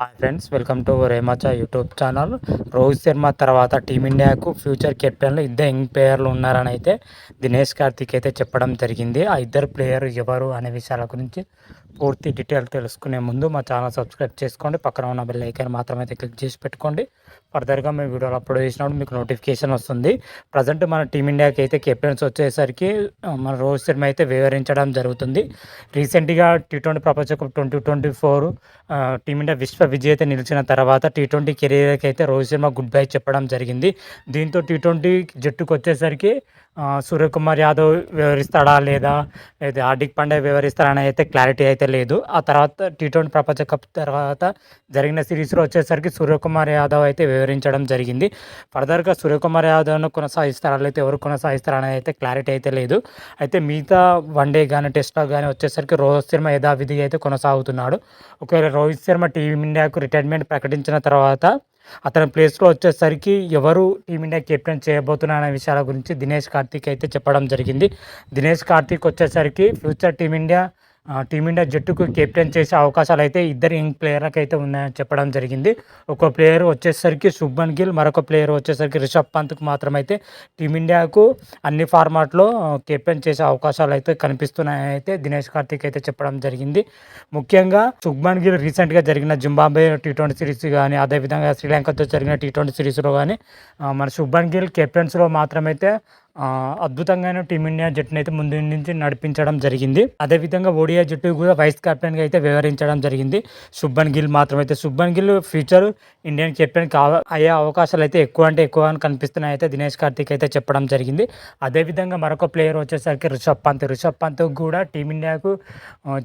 Hi friends, welcome to రేమాచా YouTube channel. Rohit Sharma తర్వాత టీమిండియాకు ఫ్యూచర్ కెప్టెన్లు ఇద్దరు యంగ్ ప్లేయర్లు ఉన్నారని అయితే దినేష్ కార్తిక్ అయితే చెప్పడం జరిగింది. ఆ ఇద్దరు ప్లేయర్ ఎవరు అనే విషయాల గురించి పూర్తి డీటెయిల్ తెలుసుకునే ముందు మా ఛానల్ సబ్స్క్రైబ్ చేసుకోండి. పక్కన ఉన్న బెల్ ఐకాన్ మాత్రం అయితే క్లిక్ చేసి పెట్టుకోండి. ఫర్దర్గా మేము వీడియోలు అప్లోడ్ చేసినప్పుడు మీకు నోటిఫికేషన్ వస్తుంది. ప్రజెంట్ మన టీమిండియాకి అయితే కెప్టెన్స్ వచ్చేసరికి మన రోహిత్ శర్మ అయితే వివరించడం జరుగుతుంది. రీసెంట్గా టీ20 ప్రపంచ కప్ 2024 టీమిండియా విశ్వ విజేత నిలిచిన తర్వాత టీ20 కెరీర్కి అయితే రోహిత్ శర్మ గుడ్ బై చెప్పడం జరిగింది. దీంతో టీ20 జట్టుకు వచ్చేసరికి సూర్యకుమార్ యాదవ్ వివరిస్తాడా లేదా హార్దిక్ పాండ్యా వివరిస్తాడని అయితే క్లారిటీ అయితే లేదు. ఆ తర్వాత టీ20 ప్రపంచ కప్ తర్వాత జరిగిన సిరీస్లో వచ్చేసరికి సూర్యకుమార్ యాదవ్ అయితే వివరించడం జరిగింది. ఫర్దర్గా సూర్యకుమార్ యాదవ్ను కొనసాగిస్తారా లేకపోతే ఎవరు కొనసాగిస్తారా అనేది అయితే క్లారిటీ అయితే లేదు. అయితే మిగతా వన్డే కానీ టెస్ట్లో కానీ వచ్చేసరికి రోహిత్ శర్మ యథావిధిగా అయితే కొనసాగుతున్నాడు. ఒకవేళ రోహిత్ శర్మ టీమిండియాకు రిటైర్మెంట్ ప్రకటించిన తర్వాత అతని ప్లేస్లో వచ్చేసరికి ఎవరు టీమిండియా కెప్టెన్ చేయబోతున్నా అనే విషయాల గురించి దినేష్ కార్తిక్ అయితే చెప్పడం జరిగింది. దినేష్ కార్తిక్ వచ్చేసరికి ఫ్యూచర్ టీమిండియా జట్టుకు కెప్టెన్ చేసే అవకాశాలు అయితే ఇద్దరు యంగ్ ప్లేయర్లకు అయితే ఉన్నాయని చెప్పడం జరిగింది. ఒక ప్లేయర్ వచ్చేసరికి శుభ్మన్ గిల్, మరొక ప్లేయర్ వచ్చేసరికి రిషబ్ పంత్కు మాత్రమైతే టీమిండియాకు అన్ని ఫార్మాట్లో కెప్టెన్ చేసే అవకాశాలు అయితే కనిపిస్తున్నాయని అయితే దినేష్ కార్తిక్ అయితే చెప్పడం జరిగింది. ముఖ్యంగా శుభ్మన్ గిల్ రీసెంట్గా జరిగిన జింబాబ్వే టీ20 సిరీస్ కానీ అదేవిధంగా శ్రీలంకతో జరిగిన టీ20 సిరీస్లో కానీ మన శుభ్మన్ గిల్ కెప్టెన్స్లో మాత్రమైతే అద్భుతంగానే టీమిండియా జట్టును అయితే ముందు నుంచి నడిపించడం జరిగింది. అదేవిధంగా ఓడిఐ జట్టు కూడా వైస్ కెప్టెన్గా అయితే వివరించడం జరిగింది. శుభ్మన్ గిల్ మాత్రమైతే Shubman Gill future Indian captain అయ్యే అవకాశాలు అయితే ఎక్కువ అని కనిపిస్తున్నాయి అయితే దినేష్ కార్తిక్ అయితే చెప్పడం జరిగింది. అదేవిధంగా మరొక ప్లేయర్ వచ్చేసరికి రిషబ్ పంత్ కూడా టీమిండియాకు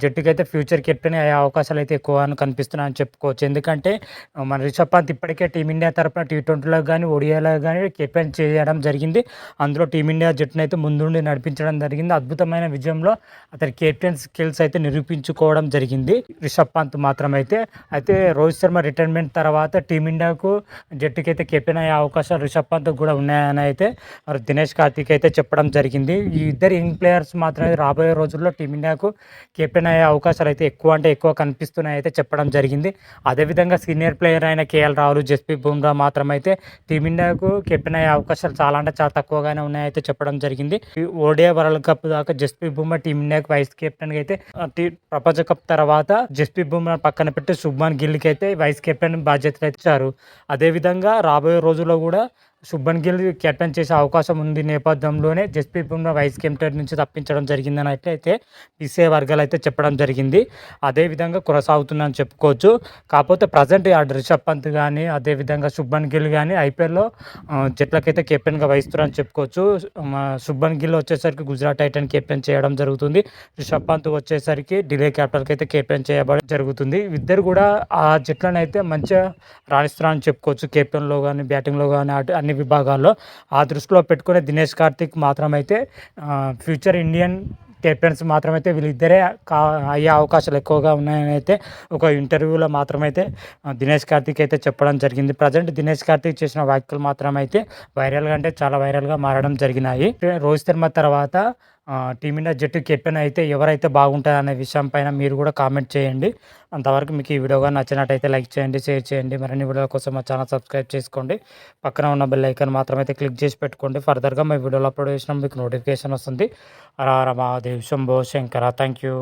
జట్టుకు అయితే ఫ్యూచర్ కెప్టెన్ అయ్యే అవకాశాలు అయితే ఎక్కువ అని కనిపిస్తున్నాయని చెప్పుకోవచ్చు. ఎందుకంటే మన రిషబ్ పంత్ ఇప్పటికే టీమిండియా తరఫున టీ20లో కానీ ఓడిఐలో కానీ కెప్టెన్ చేయడం జరిగింది. అందులో టీమిండియా జట్టును అయితే ముందుండి నడిపించడం జరిగింది. అద్భుతమైన విజయంలో అతని కెప్టెన్ స్కిల్స్ అయితే నిరూపించుకోవడం జరిగింది రిషబ్ పంత్ మాత్రమైతే. అయితే రోహిత్ శర్మ రిటైర్మెంట్ తర్వాత టీమిండియాకు జట్టుకి అయితే కెప్టెన్ అయ్యే అవకాశాలు రిషబ్ పంత్ కూడా ఉన్నాయని అయితే మరి దినేష్ కార్తిక్ అయితే చెప్పడం జరిగింది. ఈ ఇద్దరు యంగ్ ప్లేయర్స్ మాత్రమే రాబోయే రోజుల్లో టీమిండియాకు కెప్టెన్ అయ్యే అవకాశాలు అయితే ఎక్కువ కనిపిస్తున్నాయి అయితే చెప్పడం జరిగింది. అదేవిధంగా సీనియర్ ప్లేయర్ అయిన కేఎల్ రాహుల్, జస్ప్రీత్ బుమ్రా మాత్రమైతే టీమిండియాకు కెప్టెన్ అయ్యే అవకాశాలు చాలా తక్కువగానే ఉన్నాయైతే చెప్పడం జరిగింది. ఓడిఐ వరల్డ్ కప్ దాకా జస్ప్రీత్ బుమ్రా టీమిండియాకి వైస్ కెప్టెన్ అయితే ప్రపంచ కప్ తర్వాత జస్ప్రీత్ బుమ్రా పక్కన పెట్టి శుభ్మన్ గిల్కి అయితే వైస్ కెప్టెన్ బాధ్యతలు ఇచ్చారు. అదేవిధంగా రాబోయే రోజుల్లో కూడా శుభ్మన్ గిల్ కెప్టెన్ చేసే అవకాశం ఉంది నేపథ్యంలోనే జస్ప్రీత్ బుమ్రా వైస్ కెప్టెన్ నుంచి తప్పించడం జరిగిందని అయితే పిసిఐ వర్గాలు అయితే చెప్పడం జరిగింది. అదేవిధంగా కొనసాగుతుందని చెప్పుకోవచ్చు. కాకపోతే ప్రజెంట్ రిషబ్ పంత్ కానీ అదేవిధంగా శుభ్మన్ గిల్ కానీ ఐపీఎల్లో జట్లకైతే కెప్టెన్గా వహిస్తున్నారని చెప్పుకోవచ్చు. శుభ్మన్ గిల్ వచ్చేసరికి గుజరాత్ టైటన్ కెప్టెన్ చేయడం జరుగుతుంది. రిషబ్ పంత్ వచ్చేసరికి ఢిల్లీ క్యాపిటల్కి అయితే కెప్టెన్ చేయబడడం జరుగుతుంది. ఇద్దరు కూడా ఆ జట్లను అయితే మంచిగా రాణిస్తున్నారని చెప్పుకోవచ్చు. కెప్టెన్లో కానీ బ్యాటింగ్లో కానీ అన్ని విభాగాల్లో. ఆ దృష్టిలో పెట్టుకునే దినేష్ కార్తిక్ మాత్రమైతే ఫ్యూచర్ ఇండియన్ కెప్టెన్స్ మాత్రమైతే వీళ్ళిద్దరే అయ్యే అవకాశాలు ఎక్కువగా ఉన్నాయని అయితే ఒక ఇంటర్వ్యూలో మాత్రమైతే దినేష్ కార్తిక్ అయితే చెప్పడం జరిగింది. ప్రజెంట్ దినేష్ కార్తిక్ చేసిన వ్యాఖ్యలు మాత్రమైతే వైరల్గా అంటే చాలా వైరల్గా మారడం జరిగినాయి. రోహిత్ శర్మ తర్వాత టీమిండియా జట్టు కెప్టెన్ అయితే ఎవరైతే బాగుంటారు అనే విషయం పైన మీరు కూడా కామెంట్ చేయండి. అంతవరకు మీకు ఈ వీడియోగా నచ్చినట్టయితే లైక్ చేయండి, షేర్ చేయండి. మరిన్ని వీడియోల కోసం మా ఛానల్ సబ్స్క్రైబ్ చేసుకోండి. పక్కన ఉన్న బెల్ ఐకాన్ మాత్రమైతే క్లిక్ చేసి పెట్టుకోండి. ఫర్దర్గా మీ వీడియోలు అప్లోడ్ చేసినప్పుడు మీకు నోటిఫికేషన్ వస్తుంది. హర హర మహాదేవ్, శంభో శంకర. Thank you.